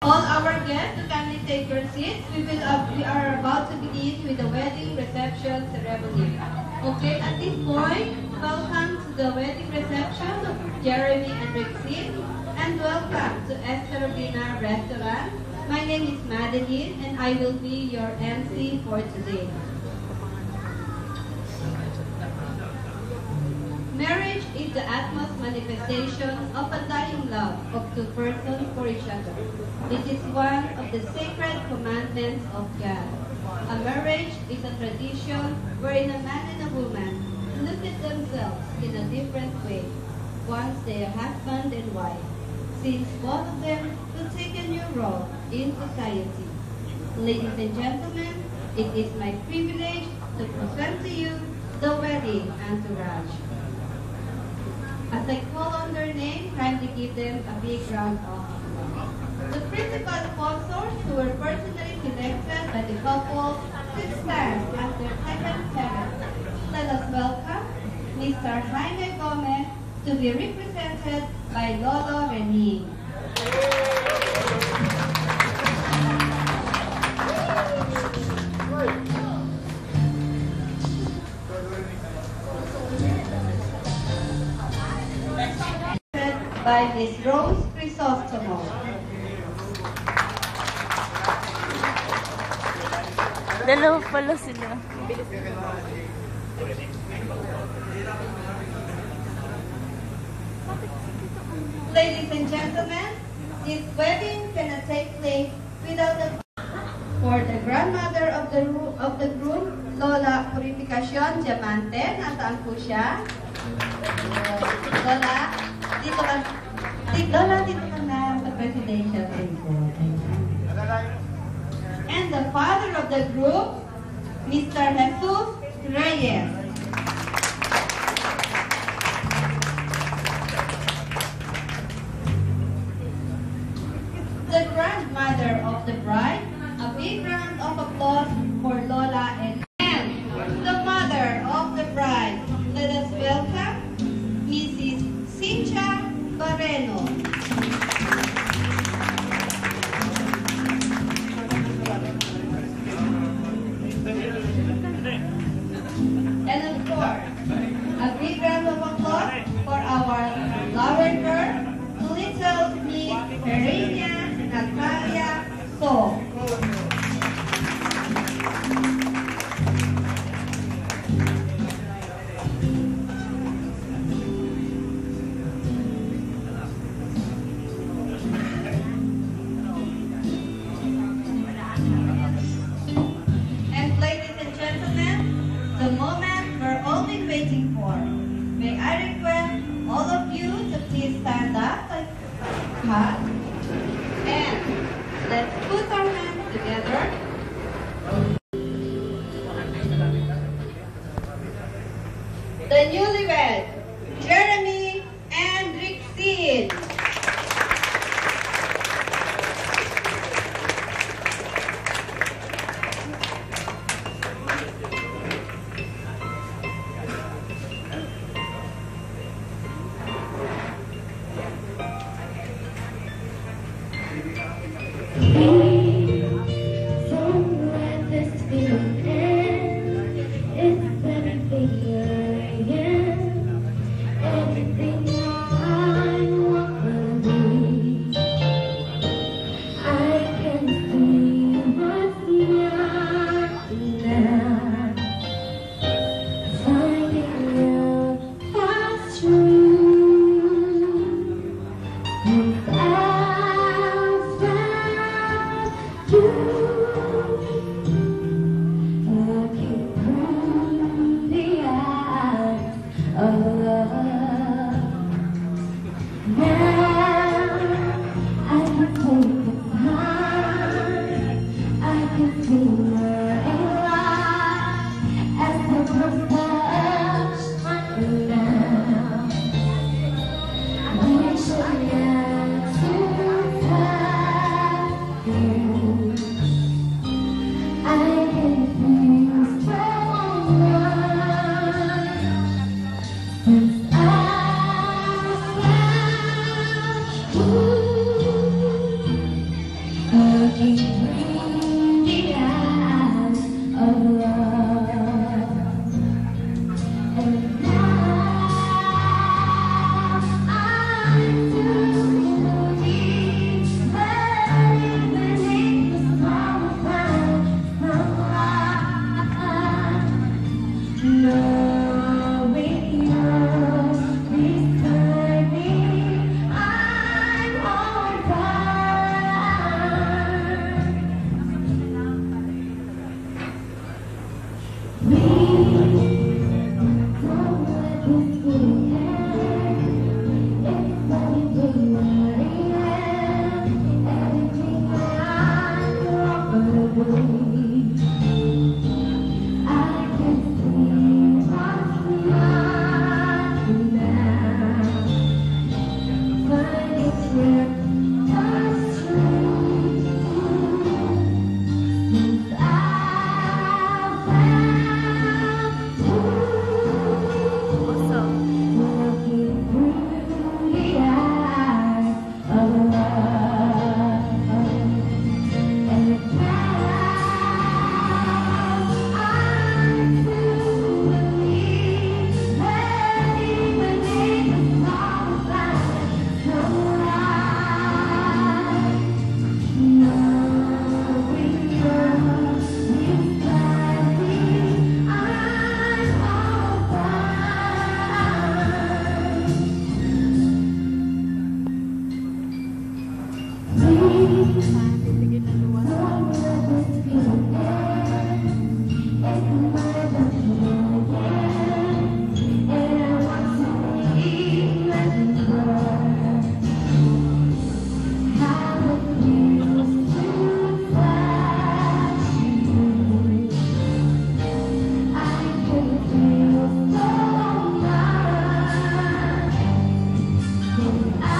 All our guests, kindly take your seats. We are about to begin with the wedding reception ceremony. Okay, at this point, welcome to the wedding reception of Jeremy and Rexine, and welcome to Esterobina Restaurant. My name is Madeline, and I will be your MC for today. Marriage is the utmost manifestation of undying love of two persons for each other. This is one of the sacred commandments of God. A marriage is a tradition wherein a man and a woman look at themselves in a different way once they are husband and wife, since both of them will take a new role in society. Ladies and gentlemen, it is my privilege to present to you the wedding entourage. As I call on their name, kindly give them a big round of applause. The principal sponsors who were personally selected by the couple will stand as their second parents. Let us welcome Mr. Jaime Gomez to be represented by Lolo Reni. By Ms. Rose Crisostomo. Dalawa pala sila. Ladies and gentlemen, this wedding cannot take place without the for the grandmother of the groom, Lola Purificacion Diamante. Nasaan po siya? Lola, dito ka. Lola, dito ka na sa presidential table. And the father of the group, Mr. Jesus Reyes. The grandmother of the bride, a big round of applause for Lola and the mother of the bride. Let us welcome Mrs. Cynthia Barreno. And of course, a big round of applause for our flower girl, little Miss Perenia Natalia So. The moment we're all been waiting for. May I request all of you to please stand up and let's put our hands Looking through the eyes of love, and now I'm too deep, but beneath the small cloud of life, knowing you're beside me, I'm on fire. Please don't let this feeling end. It's everything I am, everything I want to be. I can see what's not now, but it's where touch true. Since I found you, looking through the eyes of love, and now I'm to believe that even in the small signs of life, knowing you're beside me, I'm all fine. Please don't let this feeling end. It's my passion again, and I want to keep letting go. How it feels to touch you, I can feel so much. Since I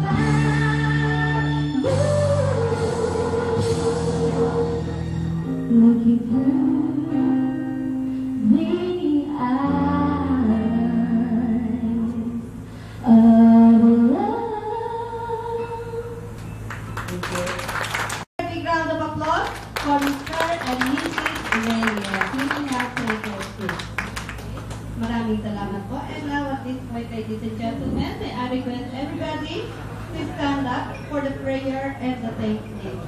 found you, looking through the eyes of love. A big round of applause for Mr. and Mrs. Reyes. We have photos too. Maraming salamat po. And now at this point, ladies and gentlemen, may I request everybody to stand up for the prayer and the thanksgiving.